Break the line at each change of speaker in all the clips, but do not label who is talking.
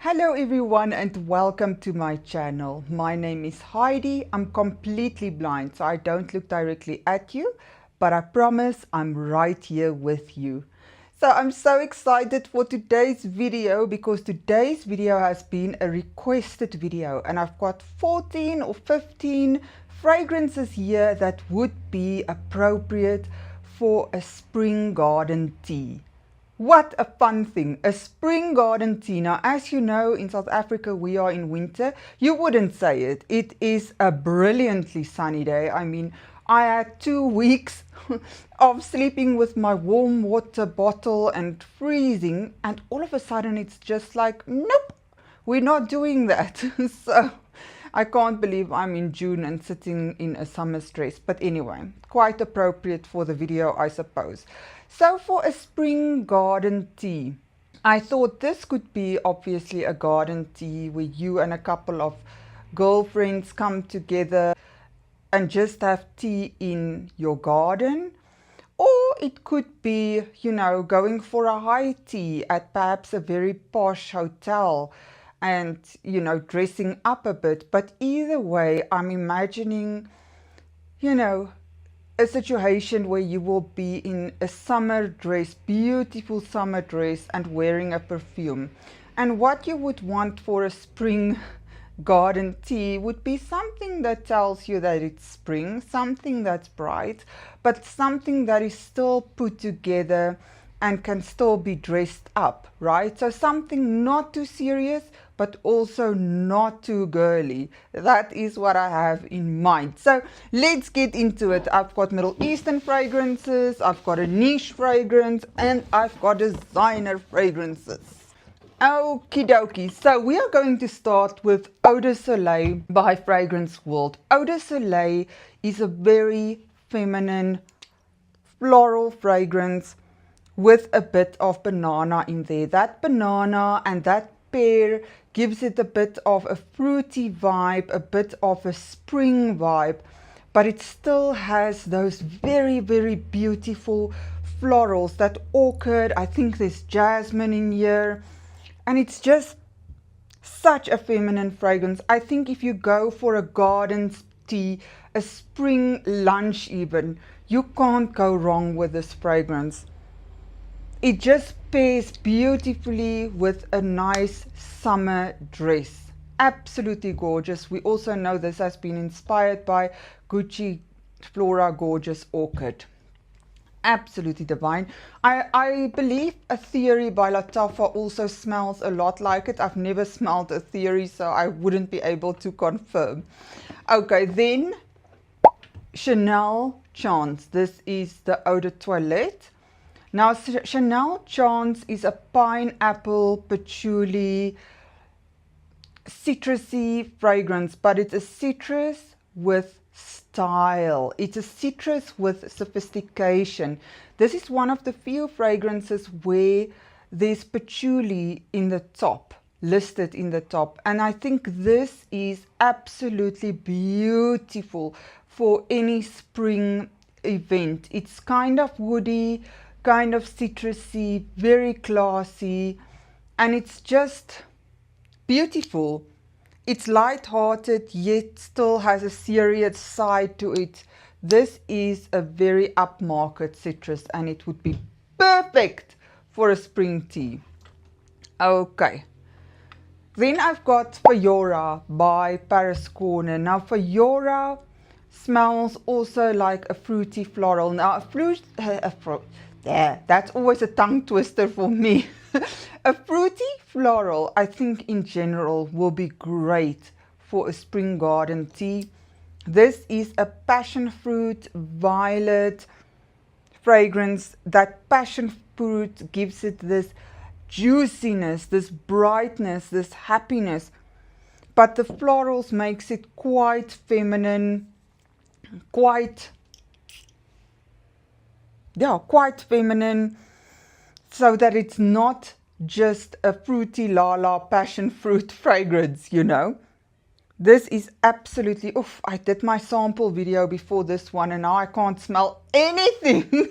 Hello everyone and welcome to my channel. My name is Heidi. I'm completely blind, so I don't look directly at you, but I promise I'm right here with you. So I'm so excited for today's video because today's video has been a requested video and I've got 14 or 15 fragrances here that would be appropriate for a spring garden tea. What a fun thing, a spring garden tea. Now, as you know, in South Africa, we are in winter. You wouldn't say it. It is a brilliantly sunny day. I mean, I had 2 weeks of sleeping with my warm water bottle and freezing, and all of a sudden it's just like, nope, we're not doing that. So I can't believe I'm in June and sitting in a summer's dress. But anyway, quite appropriate for the video, I suppose. So for a spring garden tea, I thought this could be obviously a garden tea where you and a couple of girlfriends come together and just have tea in your garden. Or it could be, you know, going for a high tea at perhaps a very posh hotel and, you know, dressing up a bit. But either way, I'm imagining, you know, a situation where you will be in a summer dress, beautiful summer dress, and wearing a perfume. And what you would want for a spring garden tea would be something that tells you that it's spring, something that's bright, but something that is still put together and can still be dressed up, right? So something not too serious, but also not too girly. That is what I have in mind. So let's get into it. I've got Middle Eastern fragrances, I've got a niche fragrance, and I've got designer fragrances. Okie dokie, so we are going to start with Eau de Soleil by Fragrance World. Eau de Soleil is a very feminine floral fragrance with a bit of banana in there. That banana and that pear gives it a bit of a fruity vibe, a bit of a spring vibe, but it still has those very, very beautiful florals, that orchid, I think there's jasmine in here, and it's just such a feminine fragrance. I think if you go for a garden tea, a spring lunch even, you can't go wrong with this fragrance. It just pairs beautifully with a nice summer dress. Absolutely gorgeous. We also know this has been inspired by Gucci Flora Gorgeous Orchid. Absolutely divine. I believe Ethery by Lattafa also smells a lot like it. I've never smelled Ethery, so I wouldn't be able to confirm. Okay, then Chanel Chance. This is the Eau de Toilette. Now, Chanel Chance is a pineapple, patchouli, citrusy fragrance, but it's a citrus with style. It's a citrus with sophistication. This is one of the few fragrances where there's patchouli in the top, listed in the top. And I think this is absolutely beautiful for any spring event. It's kind of woody, kind of citrusy, very classy, and it's just beautiful. It's light-hearted yet still has a serious side to it. This is a very upmarket citrus and it would be perfect for a spring tea. Okay, then I've got Fiora by Paris Corner. Now Fiora smells also like a fruity floral. Now that's always a tongue twister for me. A fruity floral, I think in general, will be great for a spring garden tea. This is a passion fruit violet fragrance. That passion fruit gives it this juiciness, this brightness, this happiness. But the florals makes it quite feminine, quite feminine, so that it's not just a fruity lala passion fruit fragrance, you know. This is absolutely, oof, I did my sample video before this one and now I can't smell anything.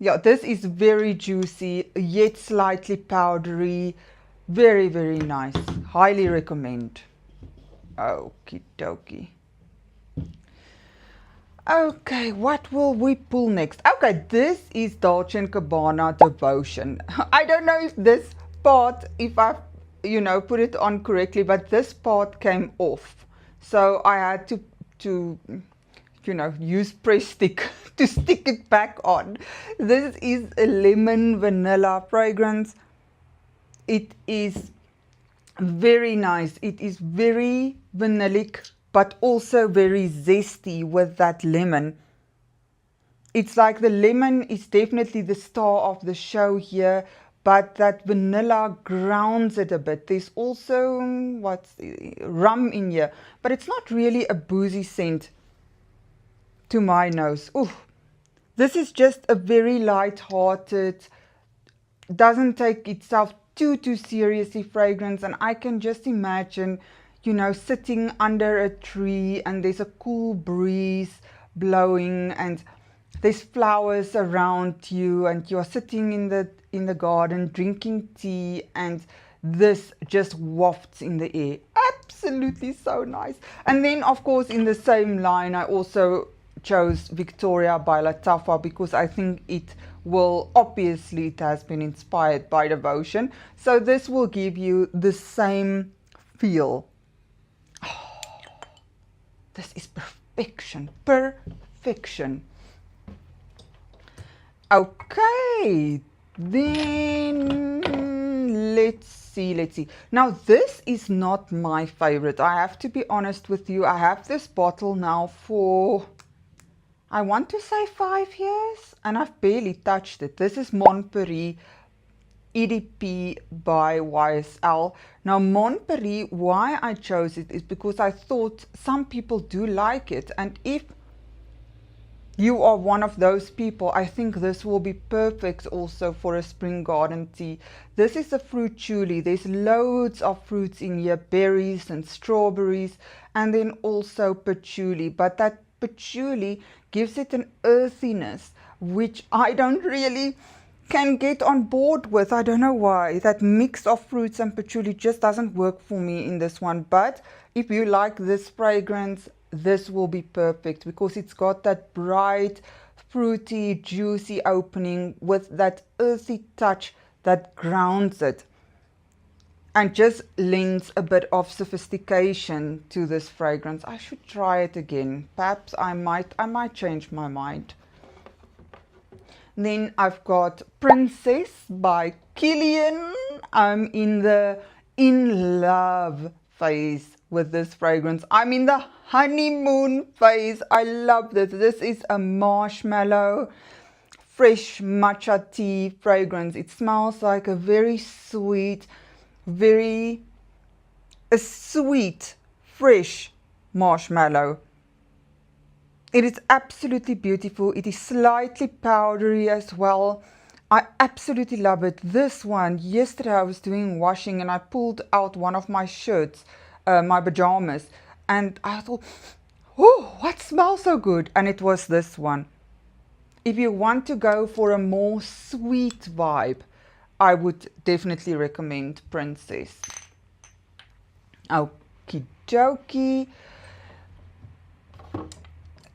Yeah, this is very juicy, yet slightly powdery, Very, very nice. Highly recommend. Okie dokie. Okay, what will we pull next? Okay, this is Dolce & Gabbana Devotion. I don't know if this part, if I've, put it on correctly, but this part came off. So I had to use press stick to stick it back on. This is a lemon vanilla fragrance. It is very nice. It is very vanillic, but also very zesty with that lemon. It's like the lemon is definitely the star of the show here, but that vanilla grounds it a bit. There's also rum in here, but it's not really a boozy scent to my nose. Ooh, this is just a very light-hearted, doesn't take itself too seriously fragrance, and I can just imagine, sitting under a tree and there's a cool breeze blowing and there's flowers around you and you're sitting in the garden drinking tea and this just wafts in the air. Absolutely so nice. And then of course in the same line I also chose Victoria by Lattafa because I think it has been inspired by Devotion. So this will give you the same feel. Oh, this is perfection. Perfection. Okay, then let's see. Now this is not my favorite. I have to be honest with you. I have this bottle now for, I want to say 5 years, and I've barely touched it. This is Mon Paris EDP by YSL. Now Mon Paris, why I chose it is because I thought some people do like it, and if you are one of those people, I think this will be perfect also for a spring garden tea. This is a fruit chuli. There's loads of fruits in here, berries and strawberries, and then also patchouli. But that patchouli gives it an earthiness, which I don't really can get on board with. I don't know why. That mix of fruits and patchouli just doesn't work for me in this one. But if you like this fragrance, this will be perfect because it's got that bright, fruity, juicy opening with that earthy touch that grounds it and just lends a bit of sophistication to this fragrance. I should try it again. Perhaps I might change my mind. Then I've got Princess by Kilian. I'm in the in love phase with this fragrance. I'm in the honeymoon phase. I love this. This is a marshmallow, fresh matcha tea fragrance. It smells like a very sweet, sweet, fresh marshmallow. It is absolutely beautiful. It is slightly powdery as well. I absolutely love it. This one, yesterday I was doing washing and I pulled out one of my shirts, my pajamas, and I thought, oh, what smells so good? And it was this one. If you want to go for a more sweet vibe, I would definitely recommend Princess. Okie dokie.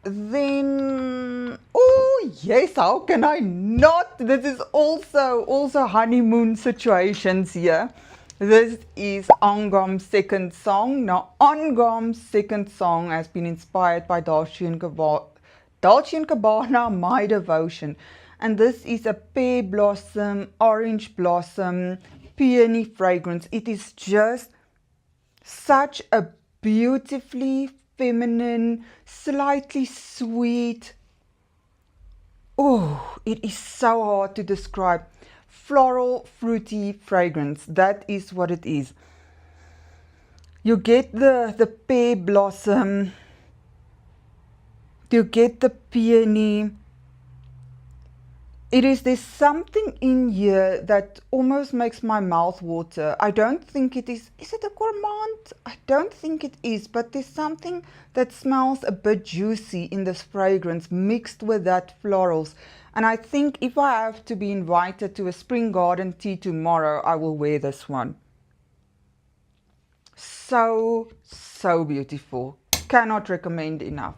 Then, oh yes, how can I not? This is also honeymoon situations here. This is Angom's second song. Now, Angom's second song has been inspired by Dolce & Gabbana, My Devotion. And this is a pear blossom, orange blossom, peony fragrance. It is just such a beautifully feminine, slightly sweet. Oh, it is so hard to describe. Floral, fruity fragrance. That is what it is. You get the pear blossom. You get the peony. There's something in here that almost makes my mouth water. I don't think it is it a gourmand? I don't think it is, but there's something that smells a bit juicy in this fragrance mixed with that florals. And I think if I have to be invited to a spring garden tea tomorrow, I will wear this one. So beautiful. Cannot recommend enough.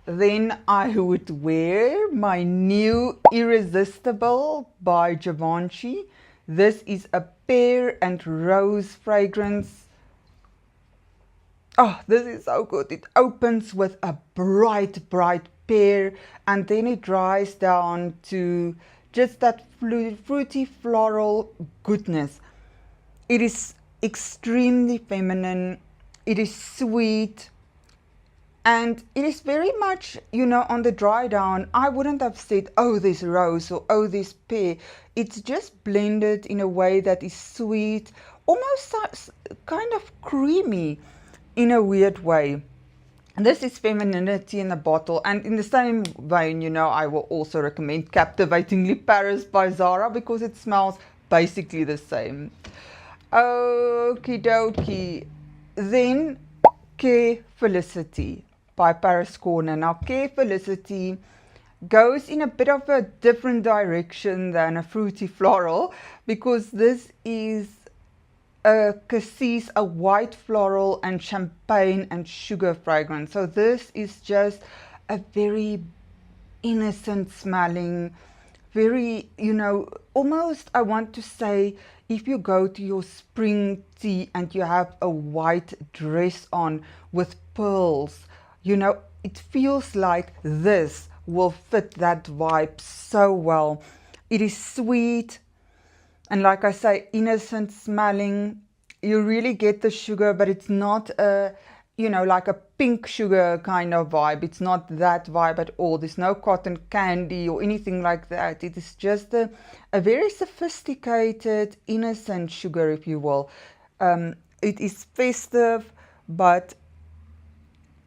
Then I would wear my new Irresistible by Givenchy. This is a pear and rose fragrance. Oh, this is so good. It opens with a bright pear, and then it dries down to just that fruity floral goodness. It is extremely feminine. It is sweet. And it is very much, on the dry down, I wouldn't have said, oh, this rose or oh, this pear. It's just blended in a way that is sweet, almost kind of creamy in a weird way. And this is femininity in a bottle. And in the same vein, I will also recommend Captivatingly Paris by Zara because it smells basically the same. Okie dokie. Then Care Felicity by Paris Corner. Now, Care Felicity goes in a bit of a different direction than a fruity floral because this is a cassis, a white floral and champagne and sugar fragrance. So this is just a very innocent smelling, very, almost I want to say if you go to your spring tea and you have a white dress on with pearls, it feels like this will fit that vibe so well. It is sweet and, like I say, innocent smelling. You really get the sugar, but it's not a, like a pink sugar kind of vibe. It's not that vibe at all. There's no cotton candy or anything like that. It is just a very sophisticated, innocent sugar, if you will. It is festive, but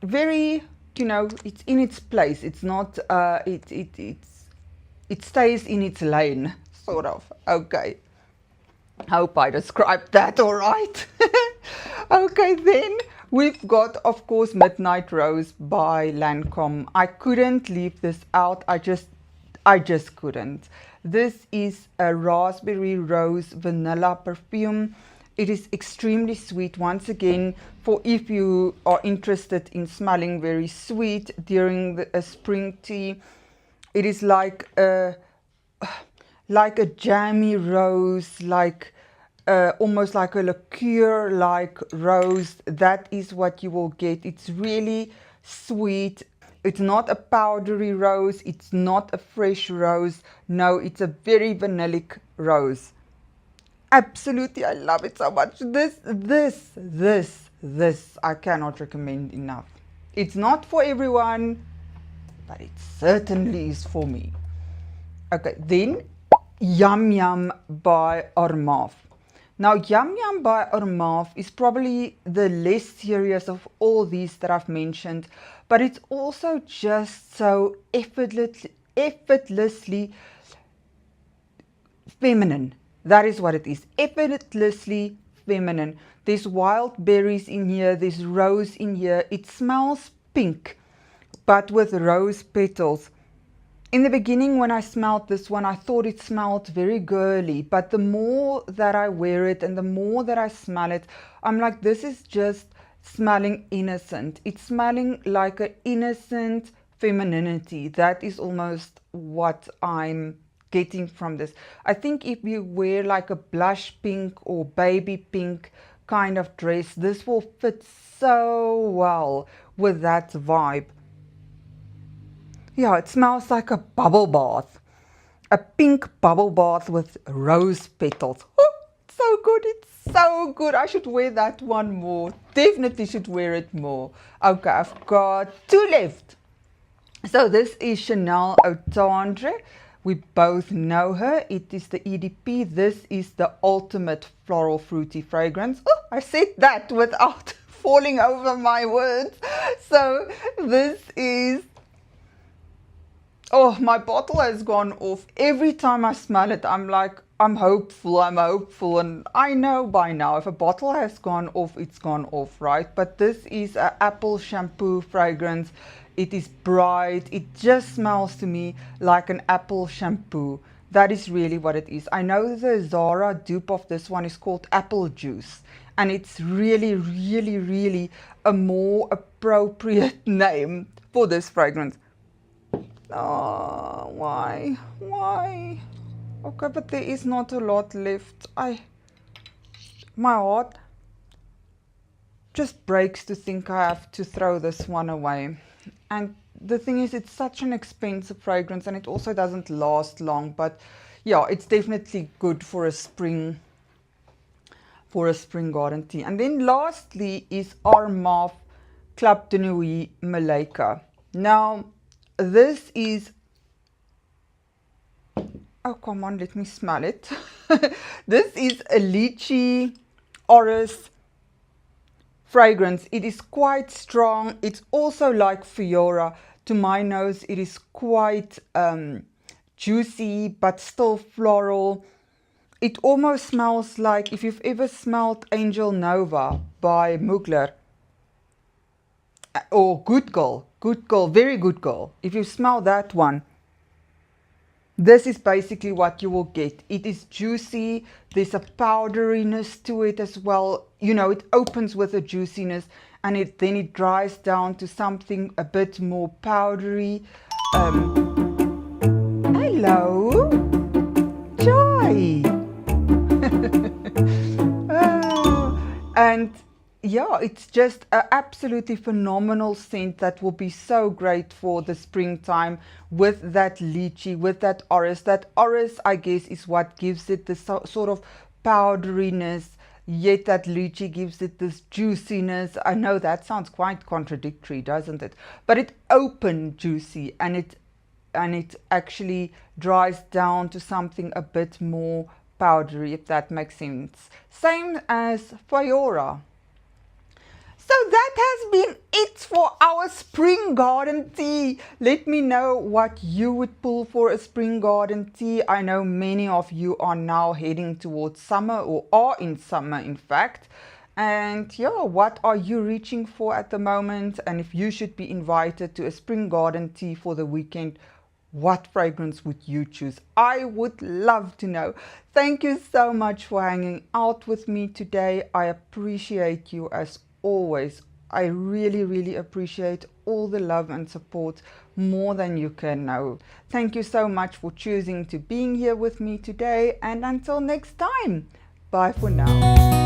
very, it's in its place. It's not, it stays in its lane, sort of. Okay. Hope I described that all right. Okay, then we've got, of course, Midnight Rose by Lancome. I couldn't leave this out. I just couldn't. This is a raspberry rose vanilla perfume. It is extremely sweet. Once again, for if you are interested in smelling very sweet during a spring tea, it is like a jammy rose, almost like a liqueur-like rose. That is what you will get. It's really sweet. It's not a powdery rose. It's not a fresh rose. No, it's a very vanillic rose. Absolutely, I love it so much. This, I cannot recommend enough. It's not for everyone, but it certainly is for me. Okay, then Yum Yum by Armaf. Now, Yum Yum by Armaf is probably the less serious of all these that I've mentioned, but it's also just so effortlessly feminine. That is what it is. Effortlessly feminine. There's wild berries in here. There's rose in here. It smells pink, but with rose petals. In the beginning, when I smelled this one, I thought it smelled very girly, but the more that I wear it and the more that I smell it, I'm like, this is just smelling innocent. It's smelling like an innocent femininity. That is almost what I'm getting from this. I think if you wear like a blush pink or baby pink kind of dress, this will fit so well with that vibe. Yeah, it smells like a bubble bath. A pink bubble bath with rose petals. Oh, it's so good. It's so good. I should wear that one more. Definitely should wear it more. Okay, I've got 2 left. So this is Chanel Eau Tendre. We both know her. It is the EDP. This is the ultimate floral fruity fragrance. Oh, I said that without falling over my words. So this is... Oh, my bottle has gone off. Every time I smell it, I'm like, I'm hopeful. And I know by now, if a bottle has gone off, it's gone off, right? But this is an apple shampoo fragrance. It is bright. It just smells to me like an apple shampoo. That is really what it is. I know the Zara dupe of this one is called Apple Juice, and it's really, really, really a more appropriate name for this fragrance. Oh, why? Why? Okay, but there is not a lot left. My heart just breaks to think I have to throw this one away. And the thing is, it's such an expensive fragrance, and it also doesn't last long. But yeah, it's definitely good for a spring garden tea. And then lastly is Armaf Club de Nuit Malika. Now, this is, oh come on, let me smell it. This is a lychee orris fragrance. It is quite strong. It's also like Fiora. To my nose, it is quite juicy, but still floral. It almost smells like, if you've ever smelled Angel Nova by Mugler, or Good Girl, Very Good Girl. If you smell that one, this is basically what you will get. It is juicy. There's a powderiness to it as well. You know, it opens with a juiciness, and then it dries down to something a bit more powdery. Hello, Joy. And yeah, it's just an absolutely phenomenal scent that will be so great for the springtime with that lychee, with that orris. That orris, I guess, is what gives it this sort of powderiness, yet that lychee gives it this juiciness. I know that sounds quite contradictory, doesn't it? But it's open juicy, and it actually dries down to something a bit more powdery, if that makes sense. Same as Fiora. So that has been it for our spring garden tea. Let me know what you would pull for a spring garden tea. I know many of you are now heading towards summer, or are in summer in fact. And yeah, what are you reaching for at the moment? And if you should be invited to a spring garden tea for the weekend, what fragrance would you choose? I would love to know. Thank you so much for hanging out with me today. I appreciate you as always. I really, really appreciate all the love and support, more than you can know. Thank you so much for choosing to being here with me today, and until next time, bye for now.